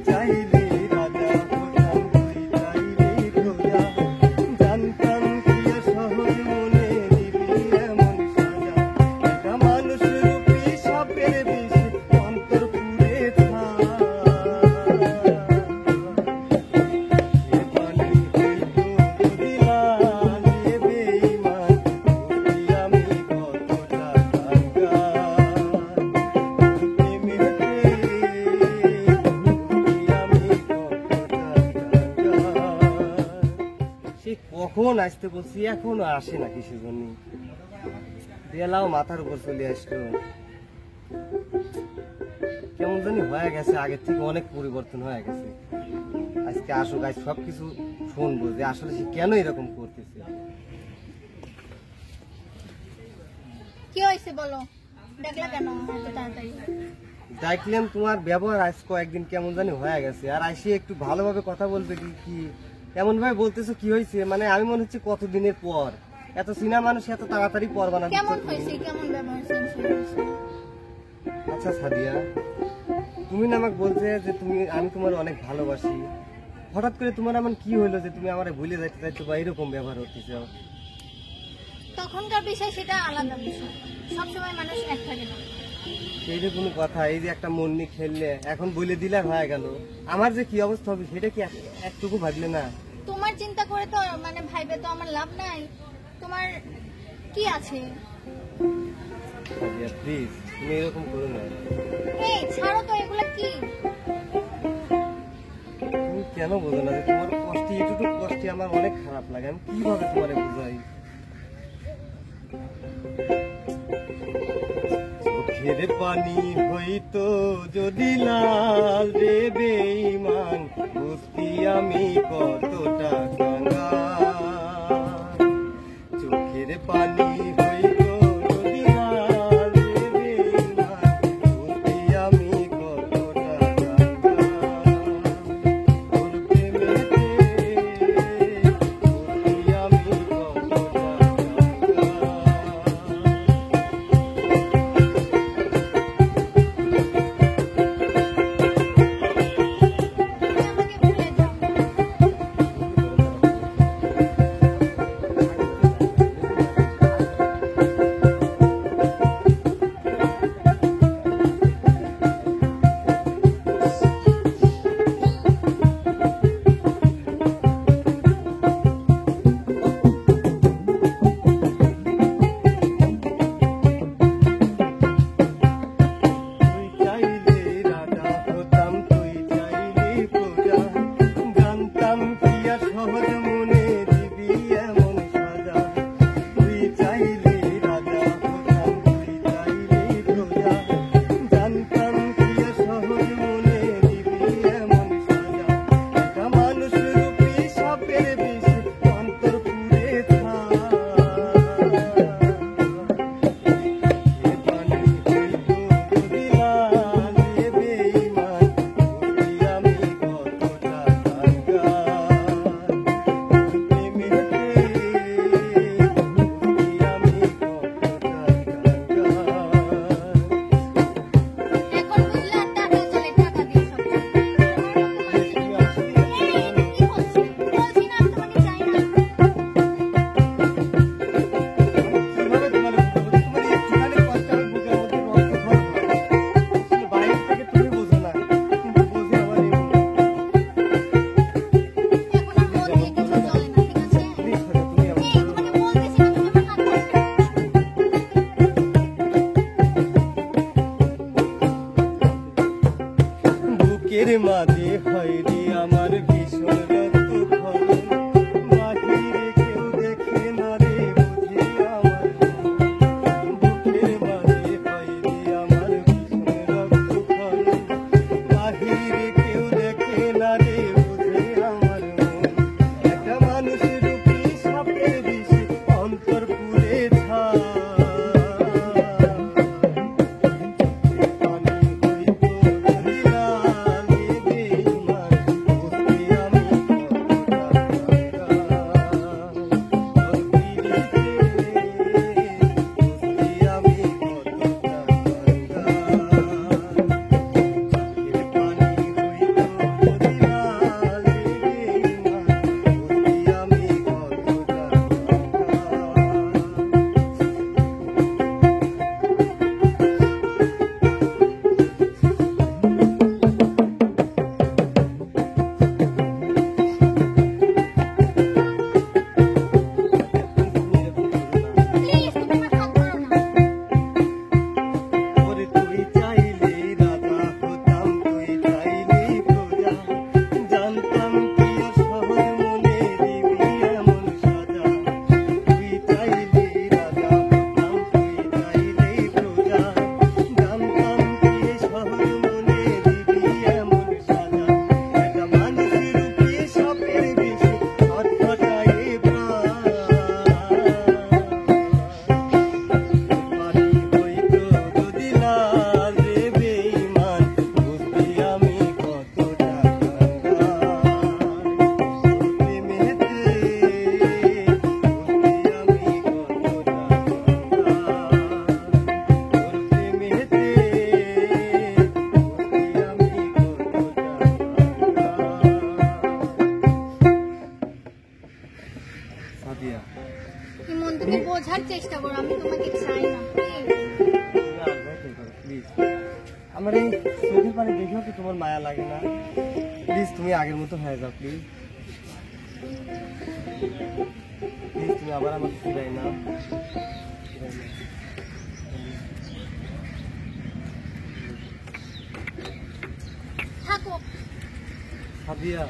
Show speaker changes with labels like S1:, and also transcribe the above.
S1: চাইলে রাজা হতাম, তুই চাইলে প্রজা। জানতাম কি সহজ মনে দিবি এমন সাজা। একটা মানুষ রূপী সাপের বিষ অন্তর পুরে থাক। এ পানি হইতো যদি লাল, এ বেঈমান বুঝি আমি কতটা সে কখন আসতে বলছি এখনো আসে না কিসের জন্য। বেলাও মাথার উপর চলে আসলো, কেমন জানি হয়ে গেছে, আগের থেকে অনেক পরিবর্তন হয়ে গেছে। আজকে আসুক, আজ সবকিছু শুনবো যে আসলে সে কেন এরকম করতেছে।
S2: কি হয়েছে বলো, দেখলা কেন এত তাড়াতাড়ি?
S1: দেখলাম তোমার ব্যবহার আজ কয়েকদিন কেমন জানি হয়ে গেছে, আর আসি একটু ভালোভাবে কথা বলতে কি এমন ভাবে বলতেছো কি হয়েছে? মানে আমি মনে হচ্ছে কতদিনের পর, এত সিনা মানুষ এত তাড়াতাড়ি পর বানাতে।
S2: কেমন হয়েছে, কেমন ব্যবহার হয়েছে?
S1: আচ্ছা সাদিয়া, তুমি না আমাকে বলতে যে আমি তোমার অনেক ভালোবাসি, হঠাৎ করে তোমার এমন কি হইলো যে তুমি আমার ভুলে যাইতে চাইছো বা এরকম ব্যবহার করতে চাও?
S2: তখনকার বিষয় সেটা আলাদা বিষয়, সবসময় মানুষ এক থাকে না।
S1: এই যে কোনো কথা, এই যে একটা মন নিয়ে খেললে এখন বলে দিলে হয়ে গেল, আমার যে কি অবস্থা হবে সেটা কি একটুকু ভাবলে না?
S2: তোমার চিন্তা করে তো মানে ভাইবে তো আমার লাভ নাই। তোমার কি আছে?
S1: সাদিয়া প্লিজ, তুমি এরকম করো না।
S2: এই ছাড়ো তো, এগুলা কি?
S1: তুমি কেন বোঝো না যে তোমার কষ্টে, এটুকু কষ্টে আমার অনেক খারাপ লাগে, আমি কিভাবে তোমারে বুঝাই? চোখের পানি হইতো যদি লাল, রে বেঈমান বুঝতি আমি কতটা কাঙ্গাল। চোখের পানি হইতো যদি লাল, রে বেঈমান বুঝতি আমি কতটা কাঙ্গাল। তোর প্রেমেতে বুঝতি আমি কতটা কাঙ্গাল।
S2: তুমি আমাকে ভুলে যাও।
S1: তুই চাইলে রাজা হতাম, তুই চাইলে প্রজা। জানতাম কি সহজ মনে দিবি এমন সাজা। তুই চাইলে রাজা হতাম, তুই চাইলে প্রজা। জানতাম কি সহজ মনে দিবি এমন সাজা। একটা মানুষ রূপী সাপের বিষ অন্তর পুরে থাক। এ পানি হইতো যদি লাল, এ বেঈমান বুঝি আমি কতটা কাঙ্গাল। প্রেমেতে বুঝি আমি কতটা কাঙ্গাল।
S2: এখন বুঝলে আর টাকা চলে, টাকা দিয়ে সব চলে।
S1: তুমি আসলে
S2: এই, কি বলছি? বলছি না আমি তোমাকে চাই না।
S1: কিভাবে তোমার তোমার একটুখানি কষ্ট আমার বুকের মধ্যে রক্ত ধরে। আসলে বাইরে থেকে তুমি বোঝো না, কিন্তু বোঝে আমার এই মন।
S2: এখন আর মন দিয়ে কিছু চলে না, ঠিক আছে?
S1: প্লিজ তুমি আমার
S2: এই, তোমাকে বলতেছি না, তুমি আমার হাত ধরো।
S1: বুকের মাঝে হয় রে আমার ভীষণ রক্তক্ষরণ। বাহিরে কেউ দেখে না রে বুঝে আমার মন। বুকের মাঝে হয় রে আমার ভীষণ রক্তক্ষরণ। বাহিরে কেউ দেখে না রে বুঝে আমার মন। একটা মানুষ রূপী সাপের বিষ অন্তর পুরে থাক। পানি হইতো যদি লাল, এ বেঈমান বুঝতি আমি
S2: তোমাকে চাই না
S1: প্লিজ। আমার এই চোখের পানি দেখেও কি তোমার মায়া লাগে না? প্লিজ তুমি আগের মতো হয়ে যাও প্লিজ। প্লিজ তুমি আবার আমাকে ফিরাই না।
S2: থাকো।
S1: সাদিয়া